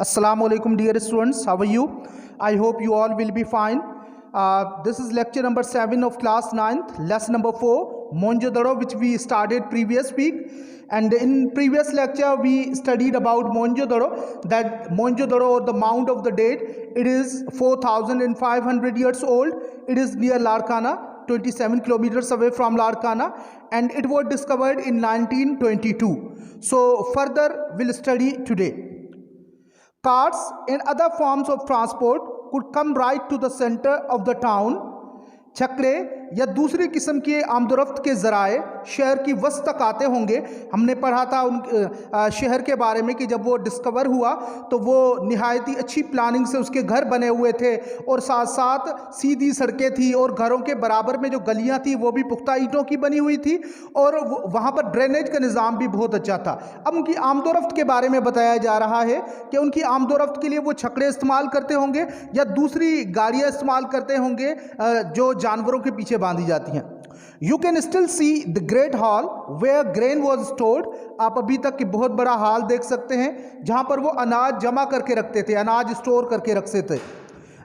Assalamu alaikum dear students, how are you? I hope you all will be fine. This is lecture number 7 of class 9th, lesson number 4, Mohenjo-daro, which we started previous week. And in previous lecture we studied about Mohenjo-daro, that Mohenjo-daro or the Mound of the Dead, it is 4,500 years old. It is near Larkana, 27 kilometers away from Larkana, and it was discovered in 1922. So further we'll study today. Carts and other forms of transport could come right to the center of the town. छकड़े या दूसरी किस्म के आमदोरफ्त के ज़राए शहर की वस्त तक आते होंगे। हमने पढ़ा था उन शहर के बारे में कि जब वो डिस्कवर हुआ तो वो निहायती अच्छी प्लानिंग से उसके घर बने हुए थे और साथ साथ सीधी सड़कें थी और घरों के बराबर में जो गलियां थी वो भी पुख्ता ईंटों की बनी हुई थी और वहाँ पर ड्रेनेज का निज़ाम भी बहुत अच्छा था। अब उनकी आमदोरफ्त के बारे में बताया जा रहा है कि उनकी आमदोरफ्त के लिए वो छकड़े इस्तेमाल करते होंगे या दूसरी गाड़ियाँ इस्तेमाल करते होंगे जो जानवरों के पीछे बांधी जाती हैं। You can still see the great hall where grain was stored. आप अभी तक की बहुत बड़ा हॉल देख सकते हैं जहां पर वो अनाज जमा करके रखते थे, अनाज स्टोर करके रखते थे।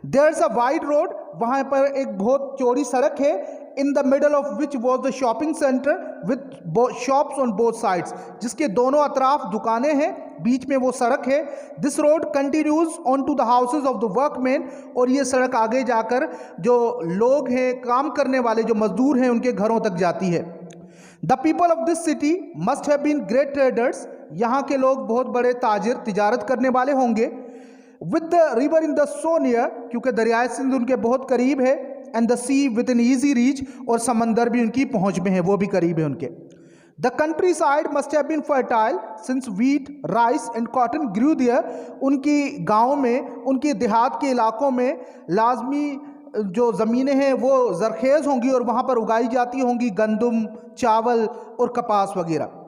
There is a wide road, वहां पर एक बहुत चौड़ी सड़क है। In the middle of which was the shopping centre with shops on both sides, जिसके दोनों अतराफ दुकानें हैं, बीच में वो सड़क है। This road continues on to the houses of the workman, और ये सड़क आगे जाकर जो लोग हैं, काम करने वाले जो मजदूर हैं, उनके घरों तक जाती है। The people of this city must have been great traders, यहाँ के लोग बहुत बड़े ताजिर, तिजारत करने वाले होंगे। With the river Indus so near, क्योंकि दरियाए सिंध उनके बहुत करीब है। And the sea within easy reach, और समंदर भी उनकी पहुंच में है, वो भी करीब है उनके। The countryside must have been fertile since wheat, rice and cotton grew there. उनकी गाँव में, उनके देहात के इलाकों में लाजमी जो ज़मीनें हैं वो ज़रखेज़ होंगी और वहाँ पर उगाई जाती होंगी गंदम, चावल और कपास वगैरह।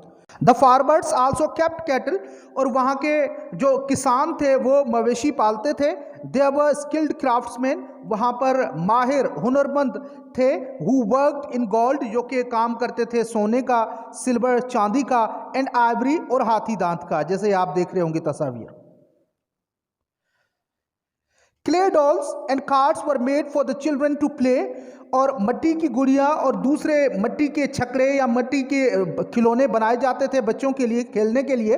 The farmers also kept cattle, और वहाँ के जो किसान थे वो मवेशी पालते थे। दे वर स्किल्ड क्राफ्ट्समैन, वहाँ पर माहिर हुनरमंद थे। हु वर्कड इन गोल्ड, जो कि काम करते थे सोने का, सिल्वर चांदी का, एंड आइवरी और हाथी दांत का, जैसे आप देख रहे होंगे तस्वीर। Clay dolls and carts were made for the children to play, और मट्टी की गुड़ियाँ और दूसरे मट्टी के छकड़े या मट्टी के खिलौने बनाए जाते थे बच्चों के लिए, खेलने के लिए।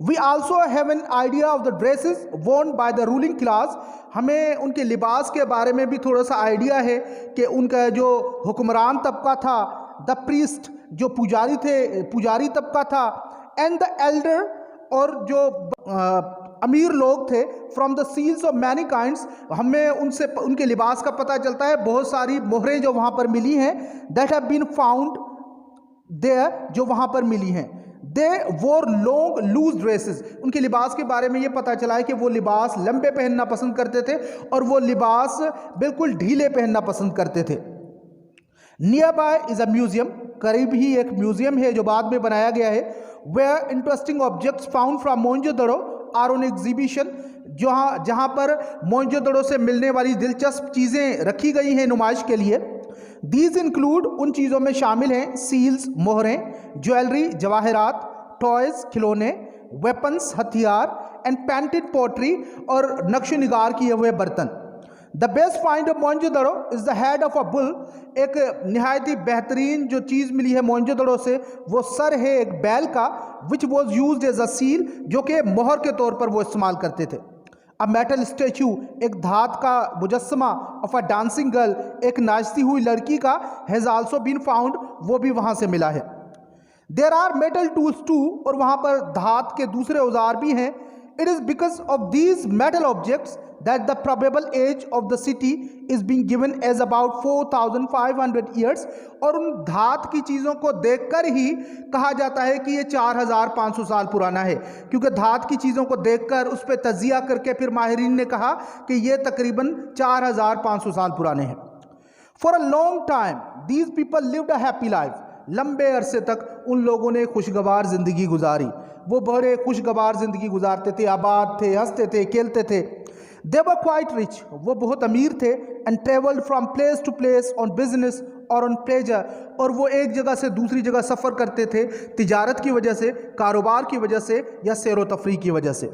We also have an idea of the dresses worn by the ruling class, हमें उनके लिबास के बारे में भी थोड़ा सा आइडिया है कि उनका जो हुक्मरान तबका था, द प्रीस्ट जो पुजारी थे, पुजारी तबका था, एंड द एल्डर और जो अमीर लोग थे, from the seals of many kinds, हमें उनसे उनके लिबास का पता चलता है। बहुत सारी मोहरें जो वहाँ पर मिली हैं, that have been found there, जो वहाँ पर मिली हैं। दे वोर लॉन्ग लूज ड्रेसेस, उनके लिबास के बारे में ये पता चला है कि वो लिबास लंबे पहनना पसंद करते थे और वो लिबास बिल्कुल ढीले पहनना पसंद करते थे। Near by is a museum, करीब ही एक म्यूजियम है जो बाद में बनाया गया है। Where interesting objects found from Mohenjodaro are on exhibition, जहाँ पर मोहेंजो-दड़ो से मिलने वाली दिलचस्प चीज़ें रखी गई हैं नुमाइश के लिए। दीज इंक्लूड, उन चीज़ों में शामिल हैं सील्स मोहरें, ज्वेलरी जवाहरात, टॉयज़ खिलौने, वेपन्स हथियार, एंड पेंटेड पोट्री और नक्श निगार किए हुए बर्तन। The best find of Mohenjodaro is the head of a bull, एक नहायत ही बेहतरीन जो चीज़ मिली है मोहेंजो-दड़ो से वो सर है एक बैल का, which was use as a seal, जो कि मोहर के तौर पर वो इस्तेमाल करते थे। अ मेटल स्टेचू, एक धात का मुजस्समा, ऑफ अ डांसिंग गर्ल, एक नाचती हुई लड़की का, हैज़ आल्सो बीन फाउंड, वो भी वहाँ से मिला है। There are metal tools too, और वहाँ पर धात के दूसरे औजार भी हैं। It is because of these metal objects that the probable age of the city is being given as about 4,500 years, और उन धात की चीज़ों को देखकर ही कहा जाता है कि ये 4,500 साल पुराना है, क्योंकि धात की चीज़ों को देखकर उस पर तजिया करके फिर माहिरीन ने कहा कि ये तकरीबन 4,500 साल पुराने हैं। For a long time these people lived a happy life, लंबे अरसे तक उन लोगों ने खुशगवार ज़िंदगी गुजारी। वो बड़े खुशगवार ज़िंदगी गुजारते थे, आबाद थे, हंसते थे, खेलते थे। दे वर क्वाइट रिच, वो बहुत अमीर थे। And travelled from place to place on business और ऑन प्लेजर, और वो एक जगह से दूसरी जगह सफ़र करते थे तिजारत की वजह से, कारोबार की वजह से या सैर व तफरीह की वजह से।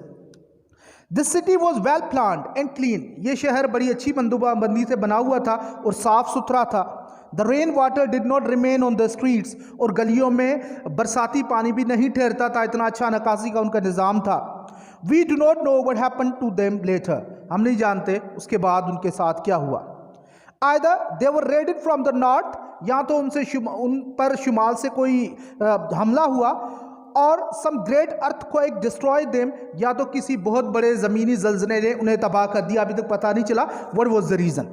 This city was well planned and clean, ये शहर बड़ी अच्छी बंदी से बना हुआ था और साफ सुथरा था। The rain water did not remain on the streets, और गलियों में बरसाती पानी भी नहीं ठहरता था, इतना अच्छा नकाशी का उनका निज़ाम था। We do not know what happened to them later, हम नहीं जानते उसके बाद उनके साथ क्या हुआ। Either they were raided from the north, या तो उन पर शुमाल से कोई हमला हुआ, और some great earthquake destroy them, या तो किसी बहुत बड़े ज़मीनी ज़लज़ले ने उन्हें तबाह कर दिया, अभी तक पता नहीं चला what was the reason.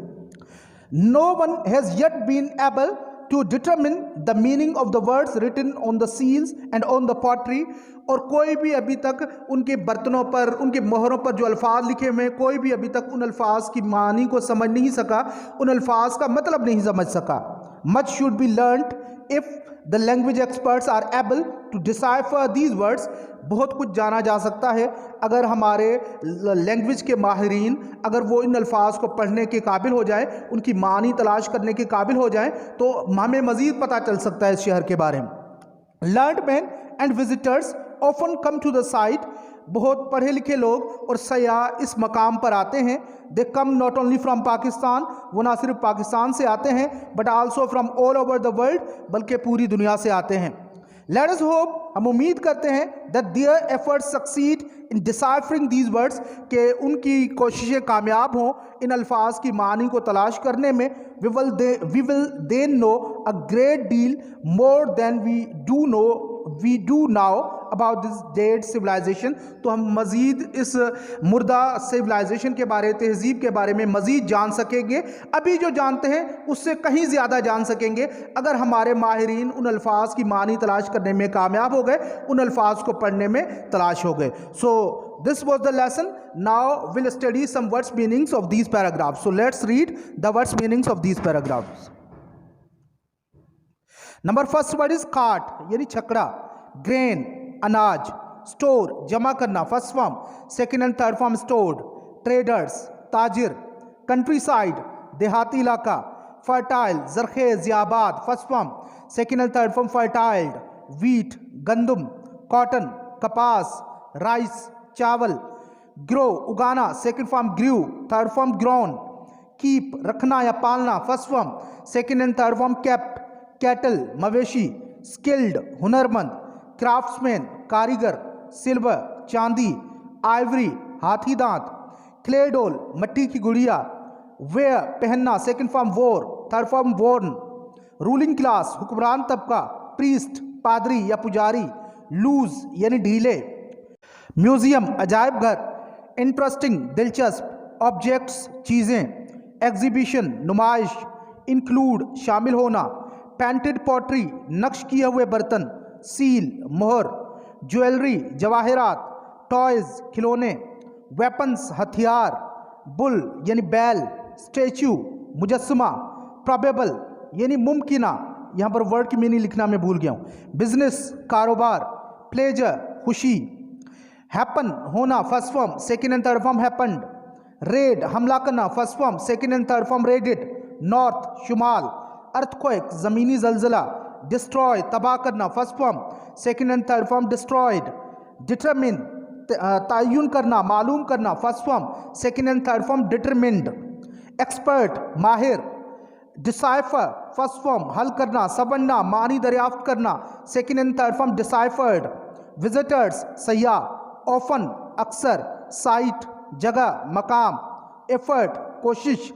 No one has yet been able to determine the meaning of the words written on the seals and on the pottery, और कोई भी अभी तक उनके बर्तनों पर, उनके मोहरों पर जो अल्फाज लिखे हुए हैं, कोई भी अभी तक उन अल्फाज की मानी को समझ नहीं सका, उन अल्फाज का मतलब नहीं समझ सका। Much should be learned if the language experts are able to decipher these words, बहुत कुछ जाना जा सकता है अगर हमारे लैंग्वेज के माहिरीन, अगर वो इन अल्फाज को पढ़ने के काबिल हो जाए, उनकी मानी तलाश करने के काबिल हो जाए, तो हमें मज़ीद पता चल सकता है इस शहर के बारे में। Learned man and visitors often come to the site, बहुत पढ़े लिखे लोग और सयाह इस मकाम पर आते हैं। दे कम नॉट ओनली फ्राम पाकिस्तान, वो ना सिर्फ पाकिस्तान से आते हैं, but also from all over the world, बल्कि पूरी दुनिया से आते हैं। लेट अस होप, हम उम्मीद करते हैं that their efforts succeed in deciphering these words, के उनकी कोशिशें कामयाब हों इन अल्फाज की मानी को तलाश करने में। We will then know a great deal more than we do now about this dead civilisation, तो हम मज़ीद इस मुर्दा सिविलाइजेशन के बारे, तहजीब के बारे में मज़ीद जान सकेंगे, अभी जो जानते हैं उससे कहीं ज़्यादा जान सकेंगे अगर हमारे माहिरीन उन अल्फाज की मानी तलाश करने में कामयाब हो गए, उन अल्फाज को पढ़ने में तलाश हो गए। सो this was the lesson. Now we'll study some words meanings of these paragraphs. So let's read the words meanings of these paragraphs. Number first word is cart, यानी छकड़ा। grain, अनाज। store, जमा करना, first form। second and third form stored। traders, ताजिर। countryside, देहाती इलाका। fertile, जरखेज या आबाद, first form। second and third form fertile। wheat, गंदम। cotton, कपास। rice, चावल। ग्रो, उगाना, सेकेंड फॉर्म ग्रू, थर्ड फॉर्म ग्रोन। कीप, रखना या पालना, first form. Second and third form kept, cattle, मवेशी। स्किल्ड, हुनरमंद। क्राफ्ट्समैन, कारीगर। सिल्वर, चांदी। आइवरी, हाथी दांत। क्ले डोल, मट्टी की गुड़िया। वेयर, पहनना, सेकेंड फॉर्म वोर, third form worn. Ruling class, हुक्मरान तबका। प्रीस्ट, पादरी या पुजारी। लूज यानी ढीले। म्यूजियम, अजायब घर। इंटरेस्टिंग, दिलचस्प। ऑब्जेक्ट्स, चीज़ें। एग्जीबिशन, नुमाइश। इंक्लूड, शामिल होना। पेंटेड पॉटरी, नक्श किए हुए बर्तन। सील, मोहर। ज्वेलरी, जवाहरात। टॉयज, खिलौने। वेपन्स, हथियार। बुल यानी बैल। स्टैचू, मुजस्समा। प्रोबेबल यानी मुमकिना, यहाँ पर वर्ड की मीनिंग लिखना मैं भूल गया हूँ। बिजनेस, कारोबार। प्लेजर, खुशी। हैपन, होना, first form. Second and third form happened. Raid, हमला करना, first form. Second and third form raided. North, शुमाल। अर्थक्वेक, ज़मीनी ज़लज़ला। डिस्ट्रॉय, तबाह करना, first form. Second and third form destroyed. Determine, तयन करना, मालूम करना, first form. Second and third form determined. Expert, माहिर। डिसाइफर, फर्स्ट फॉर्म, हल करना, समझना, मानी दरियाफ्त करना, second and third form deciphered. Visitors, सयाह। ऑफन, अक्सर। साइट, जगह, मकाम। एफर्ट, कोशिश।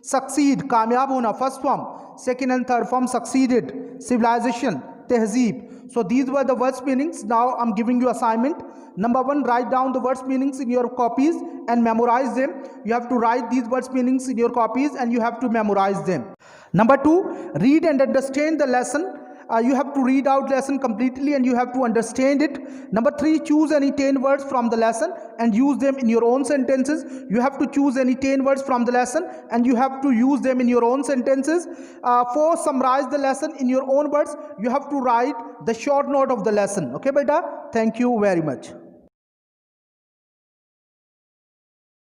सक्सीड, कामयाब होना, first form. Second and third form succeeded. Civilisation, तहजीब. So these were the words meanings. Now I'm giving you assignment. Number 1, write down the words meanings in your copies and memorize them. You have to write these words meanings in your copies and you have to memorize them. Number 2, read and understand the lesson. You have to read out lesson completely and you have to understand it. Number 3, choose any 10 words from the lesson and use them in your own sentences. You have to choose any 10 words from the lesson and you have to use them in your own sentences. 4, summarize the lesson in your own words. You have to write the short note of the lesson. Okay, beta? Thank you very much.